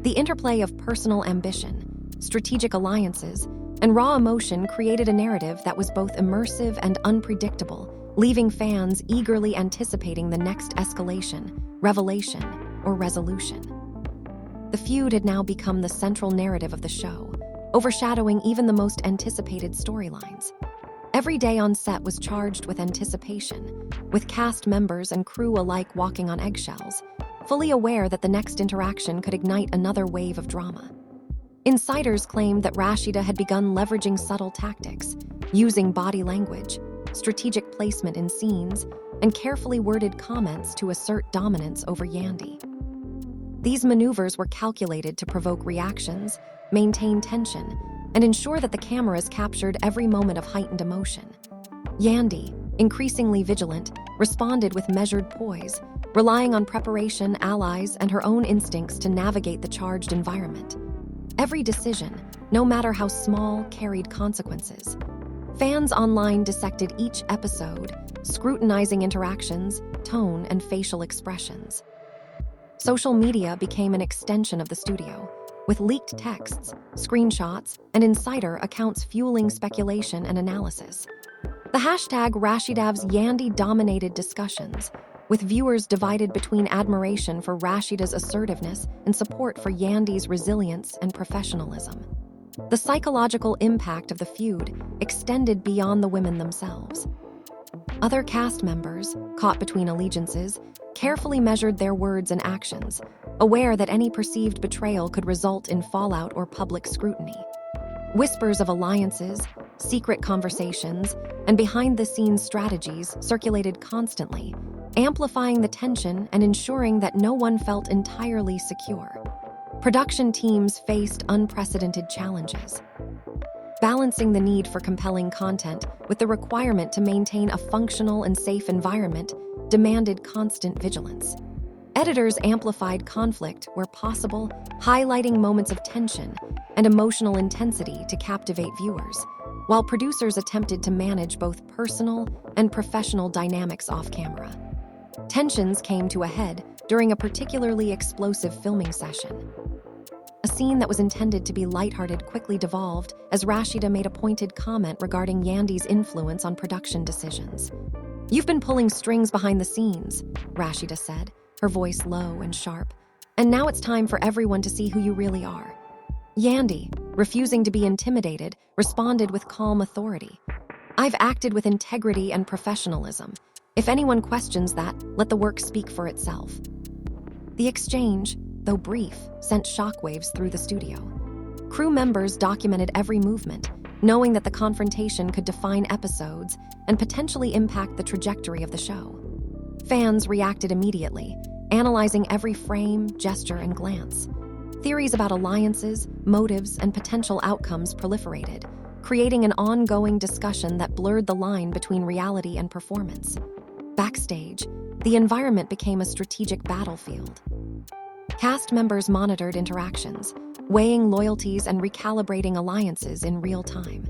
The interplay of personal ambition, strategic alliances, and raw emotion created a narrative that was both immersive and unpredictable, leaving fans eagerly anticipating the next escalation, revelation, or resolution. The feud had now become the central narrative of the show, overshadowing even the most anticipated storylines. Every day on set was charged with anticipation, with cast members and crew alike walking on eggshells, fully aware that the next interaction could ignite another wave of drama. Insiders claimed that Rasheeda had begun leveraging subtle tactics, using body language, strategic placement in scenes, and carefully worded comments to assert dominance over Yandy. These maneuvers were calculated to provoke reactions, maintain tension, and ensure that the cameras captured every moment of heightened emotion. Yandy, increasingly vigilant, responded with measured poise, relying on preparation, allies, and her own instincts to navigate the charged environment. Every decision, no matter how small, carried consequences. Fans online dissected each episode, scrutinizing interactions, tone, and facial expressions. Social media became an extension of the studio, with leaked texts, screenshots, and insider accounts fueling speculation and analysis. The hashtag Rasheedav's Yandy dominated discussions, with viewers divided between admiration for Rasheeda's assertiveness and support for Yandy's resilience and professionalism. The psychological impact of the feud extended beyond the women themselves. Other cast members, caught between allegiances, carefully measured their words and actions, aware that any perceived betrayal could result in fallout or public scrutiny. Whispers of alliances, secret conversations, and behind-the-scenes strategies circulated constantly, amplifying the tension and ensuring that no one felt entirely secure. Production teams faced unprecedented challenges, balancing the need for compelling content with the requirement to maintain a functional and safe environment demanded constant vigilance. Editors amplified conflict where possible, highlighting moments of tension and emotional intensity to captivate viewers, while producers attempted to manage both personal and professional dynamics off-camera. Tensions came to a head during a particularly explosive filming session. A scene that was intended to be lighthearted quickly devolved as Rasheeda made a pointed comment regarding Yandy's influence on production decisions. "You've been pulling strings behind the scenes," Rasheeda said, her voice low and sharp, "and now it's time for everyone to see who you really are." Yandy, refusing to be intimidated, responded with calm authority. "I've acted with integrity and professionalism. If anyone questions that, let the work speak for itself." The exchange, though brief, sent shockwaves through the studio. Crew members documented every movement, knowing that the confrontation could define episodes and potentially impact the trajectory of the show. Fans reacted immediately, analyzing every frame, gesture, and glance. Theories about alliances, motives, and potential outcomes proliferated, creating an ongoing discussion that blurred the line between reality and performance. Backstage, the environment became a strategic battlefield. Cast members monitored interactions, weighing loyalties and recalibrating alliances in real time.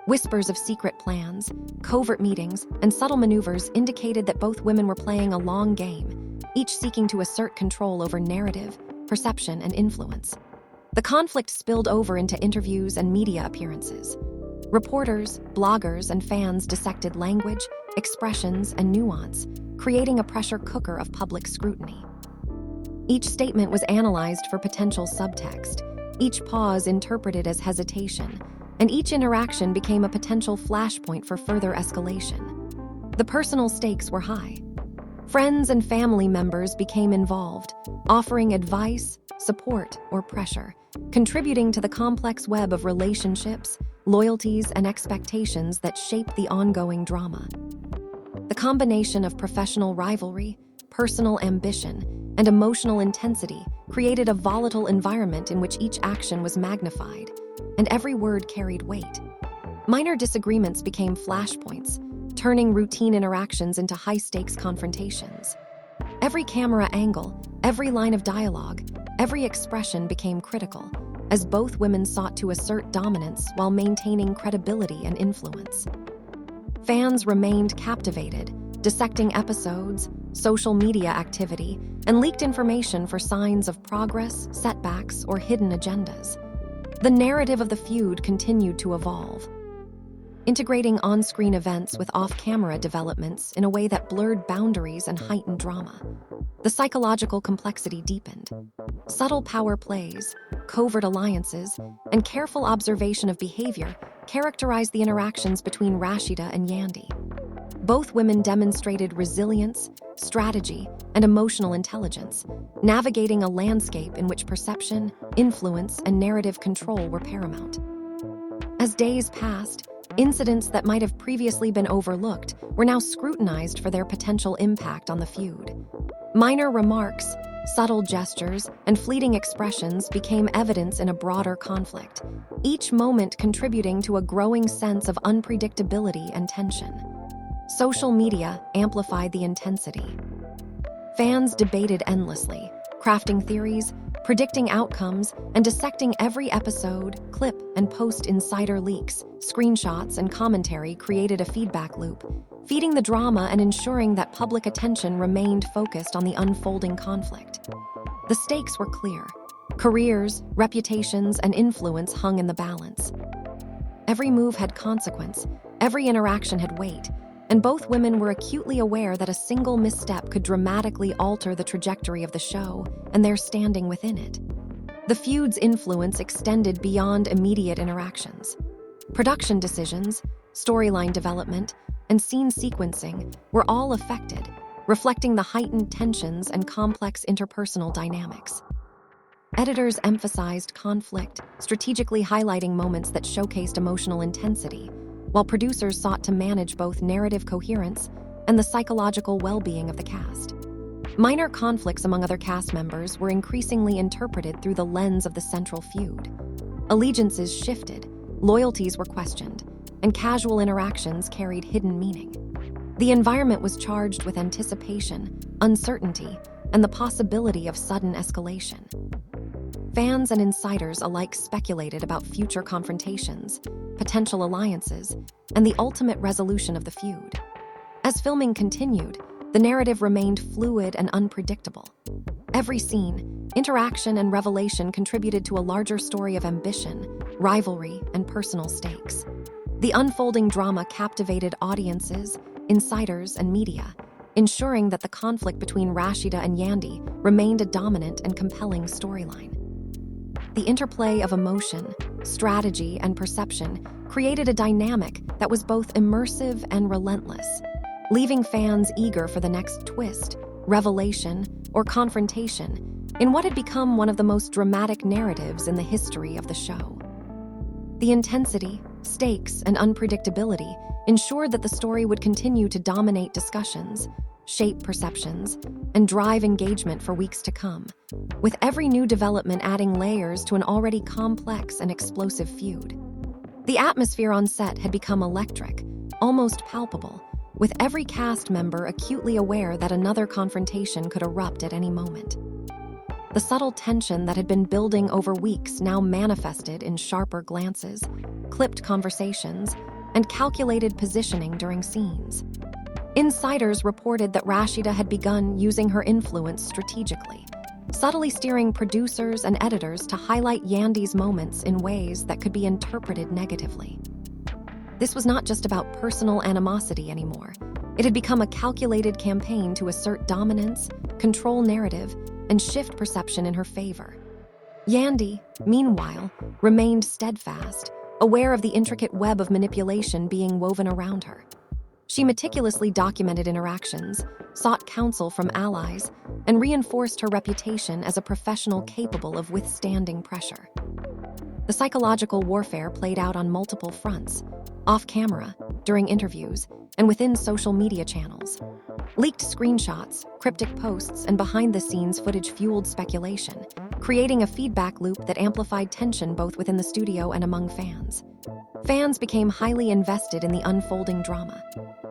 Whispers of secret plans, covert meetings, and subtle maneuvers indicated that both women were playing a long game, each seeking to assert control over narrative, perception, and influence. The conflict spilled over into interviews and media appearances. Reporters, bloggers, and fans dissected language, expressions, and nuance, creating a pressure cooker of public scrutiny. Each statement was analyzed for potential subtext, each pause interpreted as hesitation, and each interaction became a potential flashpoint for further escalation. The personal stakes were high. Friends and family members became involved, offering advice, support, or pressure, contributing to the complex web of relationships, loyalties, and expectations that shaped the ongoing drama. The combination of professional rivalry, personal ambition, and emotional intensity created a volatile environment in which each action was magnified, and every word carried weight. Minor disagreements became flashpoints, turning routine interactions into high-stakes confrontations. Every camera angle, every line of dialogue, every expression became critical, as both women sought to assert dominance while maintaining credibility and influence. Fans remained captivated, dissecting episodes, social media activity, and leaked information for signs of progress, setbacks, or hidden agendas. The narrative of the feud continued to evolve, integrating on-screen events with off-camera developments in a way that blurred boundaries and heightened drama. The psychological complexity deepened. Subtle power plays, covert alliances, and careful observation of behavior characterized the interactions between Rasheeda and Yandy. Both women demonstrated resilience, strategy, and emotional intelligence, navigating a landscape in which perception, influence, and narrative control were paramount. As days passed, incidents that might have previously been overlooked were now scrutinized for their potential impact on the feud. Minor remarks, subtle gestures, and fleeting expressions became evidence in a broader conflict, each moment contributing to a growing sense of unpredictability and tension. Social media amplified the intensity. Fans debated endlessly, crafting theories, predicting outcomes, and dissecting every episode, clip, and post. Insider leaks, screenshots, and commentary created a feedback loop, feeding the drama and ensuring that public attention remained focused on the unfolding conflict. The stakes were clear. Careers, reputations, and influence hung in the balance. Every move had consequence, every interaction had weight, and both women were acutely aware that a single misstep could dramatically alter the trajectory of the show and their standing within it. The feud's influence extended beyond immediate interactions. Production decisions, storyline development, and scene sequencing were all affected, reflecting the heightened tensions and complex interpersonal dynamics. Editors emphasized conflict, strategically highlighting moments that showcased emotional intensity, while producers sought to manage both narrative coherence and the psychological well-being of the cast. Minor conflicts among other cast members were increasingly interpreted through the lens of the central feud. Allegiances shifted, loyalties were questioned, and casual interactions carried hidden meaning. The environment was charged with anticipation, uncertainty, and the possibility of sudden escalation. Fans and insiders alike speculated about future confrontations, potential alliances, and the ultimate resolution of the feud. As filming continued, the narrative remained fluid and unpredictable. Every scene, interaction, and revelation contributed to a larger story of ambition, rivalry, and personal stakes. The unfolding drama captivated audiences, insiders, and media, ensuring that the conflict between Rasheeda and Yandy remained a dominant and compelling storyline. The interplay of emotion, strategy, and perception created a dynamic that was both immersive and relentless, leaving fans eager for the next twist, revelation, or confrontation in what had become one of the most dramatic narratives in the history of the show. The intensity, stakes, and unpredictability ensured that the story would continue to dominate discussions, shape perceptions, and drive engagement for weeks to come, with every new development adding layers to an already complex and explosive feud. The atmosphere on set had become electric, almost palpable, with every cast member acutely aware that another confrontation could erupt at any moment. The subtle tension that had been building over weeks now manifested in sharper glances, clipped conversations, and calculated positioning during scenes. Insiders reported that Rasheeda had begun using her influence strategically, subtly steering producers and editors to highlight Yandy's moments in ways that could be interpreted negatively. This was not just about personal animosity anymore. It had become a calculated campaign to assert dominance, control narrative, and shift perception in her favor. Yandy, meanwhile, remained steadfast, aware of the intricate web of manipulation being woven around her. She meticulously documented interactions, sought counsel from allies, and reinforced her reputation as a professional capable of withstanding pressure. The psychological warfare played out on multiple fronts, off-camera, during interviews, and within social media channels. Leaked screenshots, cryptic posts, and behind-the-scenes footage fueled speculation, creating a feedback loop that amplified tension both within the studio and among fans. Fans became highly invested in the unfolding drama.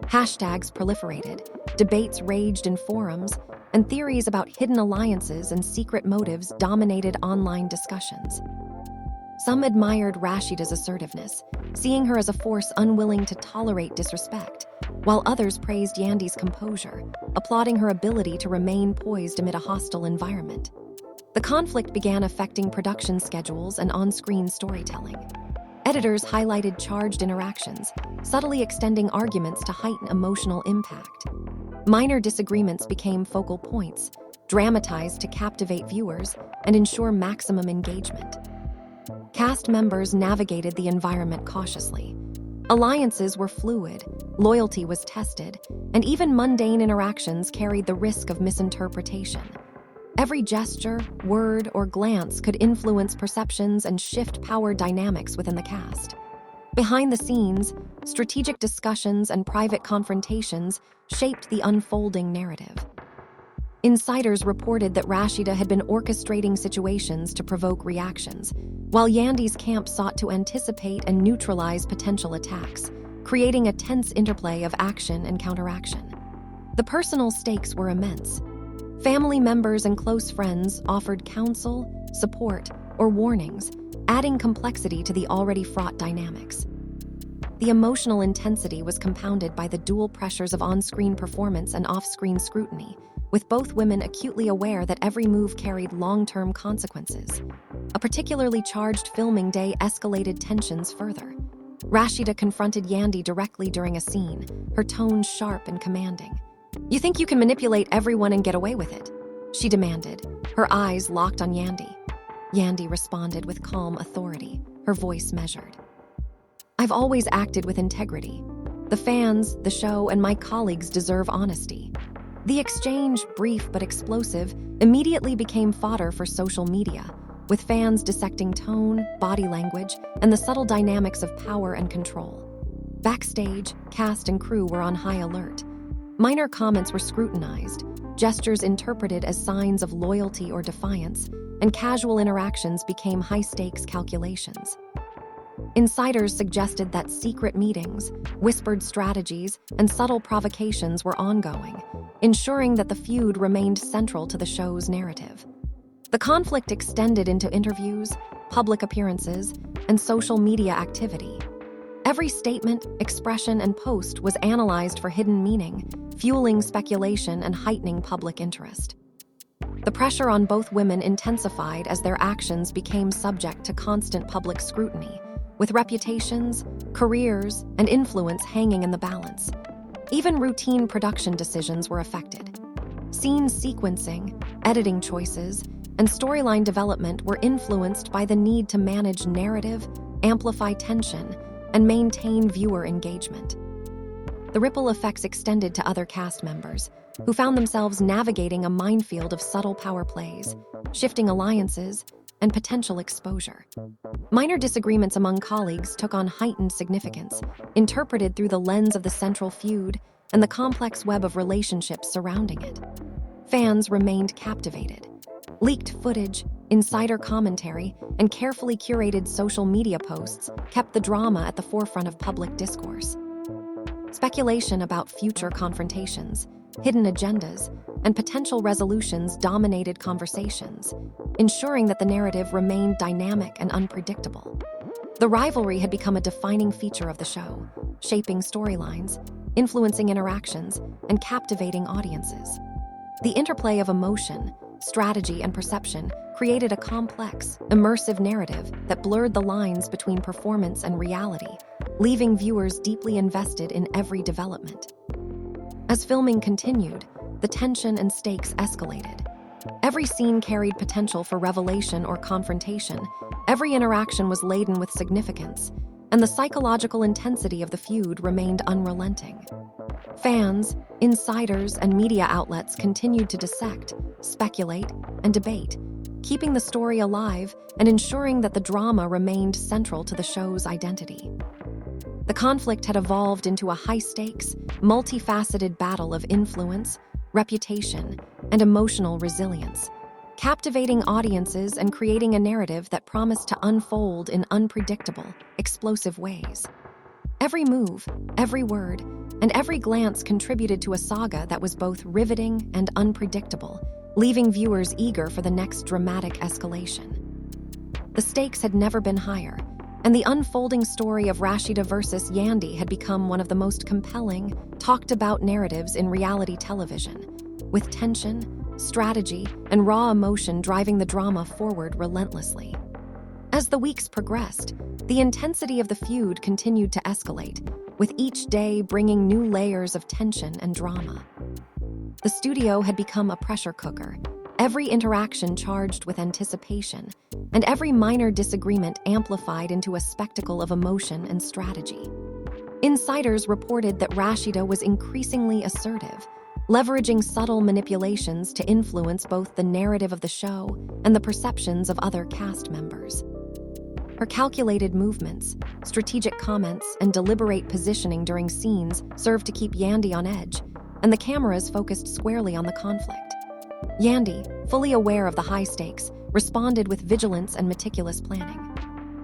Hashtags proliferated, debates raged in forums, and theories about hidden alliances and secret motives dominated online discussions. Some admired Rasheeda's assertiveness, seeing her as a force unwilling to tolerate disrespect, while others praised Yandy's composure, applauding her ability to remain poised amid a hostile environment. The conflict began affecting production schedules and on-screen storytelling. Editors highlighted charged interactions, subtly extending arguments to heighten emotional impact. Minor disagreements became focal points, dramatized to captivate viewers and ensure maximum engagement. Cast members navigated the environment cautiously. Alliances were fluid, loyalty was tested, and even mundane interactions carried the risk of misinterpretation. Every gesture, word, or glance could influence perceptions and shift power dynamics within the cast. Behind the scenes, strategic discussions and private confrontations shaped the unfolding narrative. Insiders reported that Rasheeda had been orchestrating situations to provoke reactions, while Yandy's camp sought to anticipate and neutralize potential attacks, creating a tense interplay of action and counteraction. The personal stakes were immense. Family members and close friends offered counsel, support, or warnings, adding complexity to the already fraught dynamics. The emotional intensity was compounded by the dual pressures of on-screen performance and off-screen scrutiny, with both women acutely aware that every move carried long-term consequences. A particularly charged filming day escalated tensions further. Rasheeda confronted Yandy directly during a scene, her tone sharp and commanding. "You think you can manipulate everyone and get away with it?" she demanded, her eyes locked on Yandy. Yandy responded with calm authority, her voice measured. "I've always acted with integrity. The fans, the show, and my colleagues deserve honesty." The exchange, brief but explosive, immediately became fodder for social media, with fans dissecting tone, body language, and the subtle dynamics of power and control. Backstage, cast and crew were on high alert. Minor comments were scrutinized, gestures interpreted as signs of loyalty or defiance, and casual interactions became high-stakes calculations. Insiders suggested that secret meetings, whispered strategies, and subtle provocations were ongoing, ensuring that the feud remained central to the show's narrative. The conflict extended into interviews, public appearances, and social media activity. Every statement, expression, and post was analyzed for hidden meaning, fueling speculation and heightening public interest. The pressure on both women intensified as their actions became subject to constant public scrutiny, with reputations, careers, and influence hanging in the balance. Even routine production decisions were affected. Scene sequencing, editing choices, and storyline development were influenced by the need to manage narrative, amplify tension, and maintain viewer engagement. The ripple effects extended to other cast members, who found themselves navigating a minefield of subtle power plays, shifting alliances, and potential exposure. Minor disagreements among colleagues took on heightened significance, interpreted through the lens of the central feud and the complex web of relationships surrounding it. Fans remained captivated. Leaked footage, insider commentary, and carefully curated social media posts kept the drama at the forefront of public discourse. Speculation about future confrontations, hidden agendas, and potential resolutions dominated conversations, ensuring that the narrative remained dynamic and unpredictable. The rivalry had become a defining feature of the show, shaping storylines, influencing interactions, and captivating audiences. The interplay of emotion, strategy, and perception created a complex, immersive narrative that blurred the lines between performance and reality, leaving viewers deeply invested in every development. As filming continued, the tension and stakes escalated. Every scene carried potential for revelation or confrontation. Every interaction was laden with significance, and the psychological intensity of the feud remained unrelenting. Fans, insiders, and media outlets continued to dissect, speculate, and debate, keeping the story alive and ensuring that the drama remained central to the show's identity. The conflict had evolved into a high-stakes, multifaceted battle of influence, reputation, and emotional resilience, captivating audiences and creating a narrative that promised to unfold in unpredictable, explosive ways. Every move, every word, and every glance contributed to a saga that was both riveting and unpredictable, leaving viewers eager for the next dramatic escalation. The stakes had never been higher, and the unfolding story of Rasheeda versus Yandy had become one of the most compelling, talked-about narratives in reality television, with tension, strategy, and raw emotion driving the drama forward relentlessly. As the weeks progressed, the intensity of the feud continued to escalate, with each day bringing new layers of tension and drama. The studio had become a pressure cooker, every interaction charged with anticipation, and every minor disagreement amplified into a spectacle of emotion and strategy. Insiders reported that Rasheeda was increasingly assertive, leveraging subtle manipulations to influence both the narrative of the show and the perceptions of other cast members. Her calculated movements, strategic comments, and deliberate positioning during scenes served to keep Yandy on edge, and the cameras focused squarely on the conflict. Yandy, fully aware of the high stakes, responded with vigilance and meticulous planning.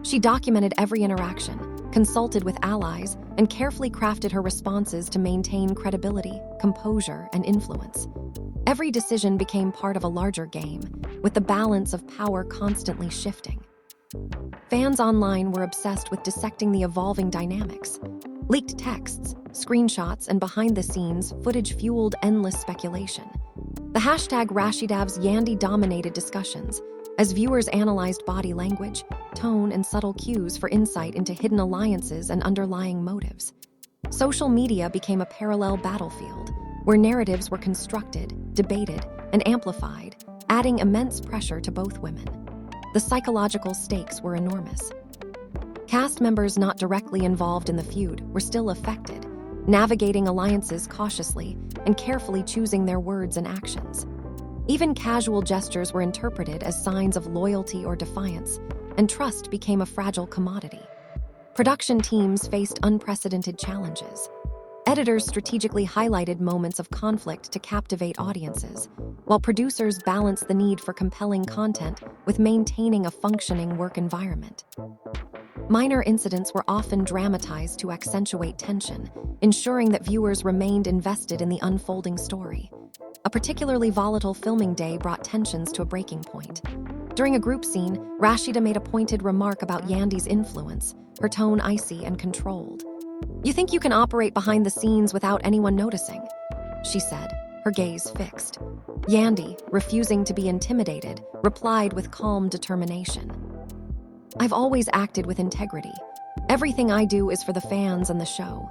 She documented every interaction, consulted with allies, and carefully crafted her responses to maintain credibility, composure, and influence. Every decision became part of a larger game, with the balance of power constantly shifting. Fans online were obsessed with dissecting the evolving dynamics. Leaked texts, screenshots, and behind-the-scenes footage fueled endless speculation. The hashtag Rasheedav's Yandy dominated discussions, as viewers analyzed body language, tone, and subtle cues for insight into hidden alliances and underlying motives. Social media became a parallel battlefield, where narratives were constructed, debated, and amplified, adding immense pressure to both women. The psychological stakes were enormous. Cast members not directly involved in the feud were still affected, navigating alliances cautiously and carefully choosing their words and actions. Even casual gestures were interpreted as signs of loyalty or defiance, and trust became a fragile commodity. Production teams faced unprecedented challenges. Editors strategically highlighted moments of conflict to captivate audiences, while producers balanced the need for compelling content with maintaining a functioning work environment. Minor incidents were often dramatized to accentuate tension, ensuring that viewers remained invested in the unfolding story. A particularly volatile filming day brought tensions to a breaking point. During a group scene, Rasheeda made a pointed remark about Yandy's influence, her tone icy and controlled. "You think you can operate behind the scenes without anyone noticing?" she said, her gaze fixed. Yandy, refusing to be intimidated, replied with calm determination. "I've always acted with integrity. Everything I do is for the fans and the show."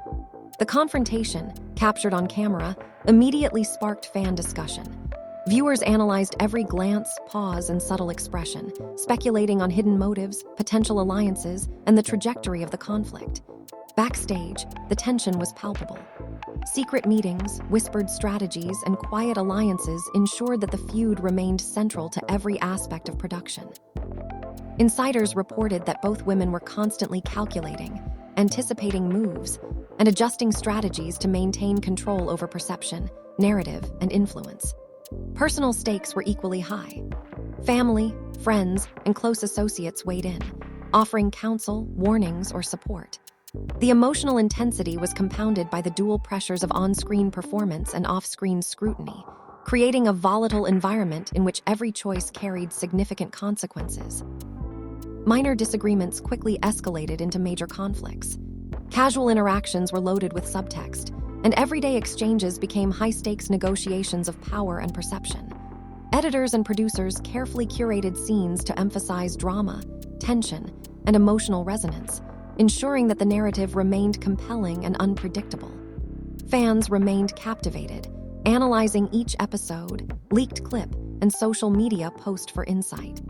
The confrontation, captured on camera, immediately sparked fan discussion. Viewers analyzed every glance, pause, and subtle expression, speculating on hidden motives, potential alliances, and the trajectory of the conflict. Backstage, the tension was palpable. Secret meetings, whispered strategies, and quiet alliances ensured that the feud remained central to every aspect of production. Insiders reported that both women were constantly calculating, anticipating moves, and adjusting strategies to maintain control over perception, narrative, and influence. Personal stakes were equally high. Family, friends, and close associates weighed in, offering counsel, warnings, or support. The emotional intensity was compounded by the dual pressures of on-screen performance and off-screen scrutiny, creating a volatile environment in which every choice carried significant consequences. Minor disagreements quickly escalated into major conflicts. Casual interactions were loaded with subtext, and everyday exchanges became high-stakes negotiations of power and perception. Editors and producers carefully curated scenes to emphasize drama, tension, and emotional resonance, ensuring that the narrative remained compelling and unpredictable. Fans remained captivated, analyzing each episode, leaked clip, and social media post for insight.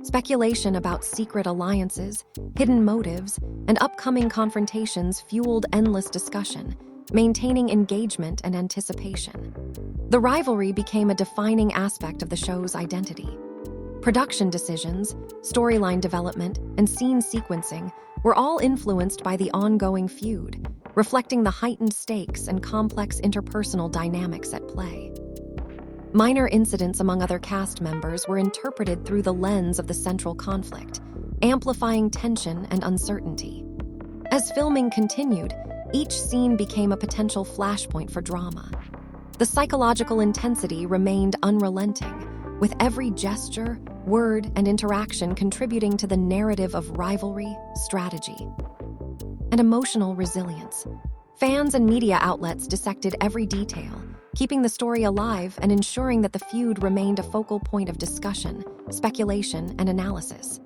Speculation about secret alliances, hidden motives, and upcoming confrontations fueled endless discussion, maintaining engagement and anticipation. The rivalry became a defining aspect of the show's identity. Production decisions, storyline development, and scene sequencing were all influenced by the ongoing feud, reflecting the heightened stakes and complex interpersonal dynamics at play. Minor incidents among other cast members were interpreted through the lens of the central conflict, amplifying tension and uncertainty. As filming continued, each scene became a potential flashpoint for drama. The psychological intensity remained unrelenting, with every gesture, word, and interaction contributing to the narrative of rivalry, strategy, and emotional resilience. Fans and media outlets dissected every detail, keeping the story alive and ensuring that the feud remained a focal point of discussion, speculation, and analysis.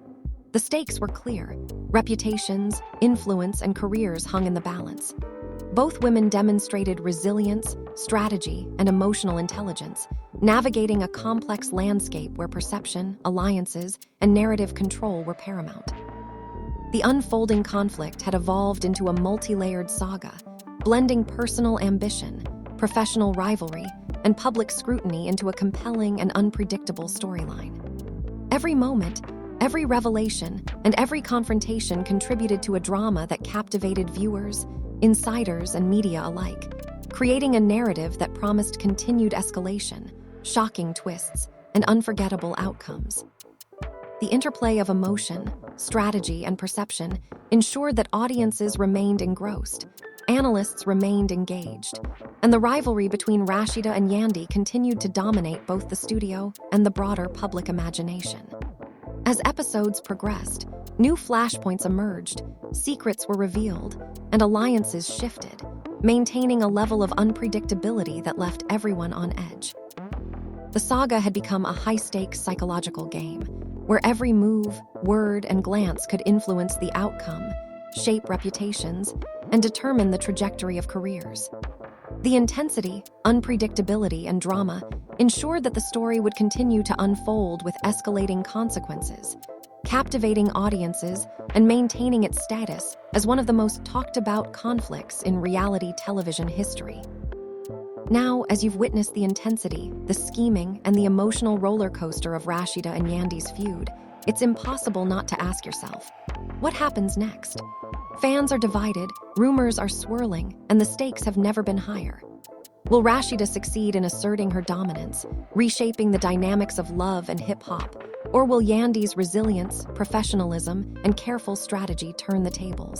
The stakes were clear. Reputations, influence, and careers hung in the balance. Both women demonstrated resilience, strategy, and emotional intelligence, navigating a complex landscape where perception, alliances, and narrative control were paramount. The unfolding conflict had evolved into a multi-layered saga, blending personal ambition, professional rivalry, and public scrutiny into a compelling and unpredictable storyline. Every moment, every revelation, and every confrontation contributed to a drama that captivated viewers, insiders, and media alike, creating a narrative that promised continued escalation, shocking twists, and unforgettable outcomes. The interplay of emotion, strategy, and perception ensured that audiences remained engrossed, analysts remained engaged, and the rivalry between Rasheeda and Yandy continued to dominate both the studio and the broader public imagination. As episodes progressed, new flashpoints emerged, secrets were revealed, and alliances shifted, maintaining a level of unpredictability that left everyone on edge. The saga had become a high-stakes psychological game, where every move, word, and glance could influence the outcome, shape reputations, and determine the trajectory of careers. The intensity, unpredictability, and drama ensured that the story would continue to unfold with escalating consequences, captivating audiences and maintaining its status as one of the most talked-about conflicts in reality television history. Now, as you've witnessed the intensity, the scheming, and the emotional roller coaster of Rasheeda and Yandy's feud, it's impossible not to ask yourself, what happens next? Fans are divided, rumors are swirling, and the stakes have never been higher. Will Rasheeda succeed in asserting her dominance, reshaping the dynamics of love and hip-hop, or will Yandy's resilience, professionalism, and careful strategy turn the tables?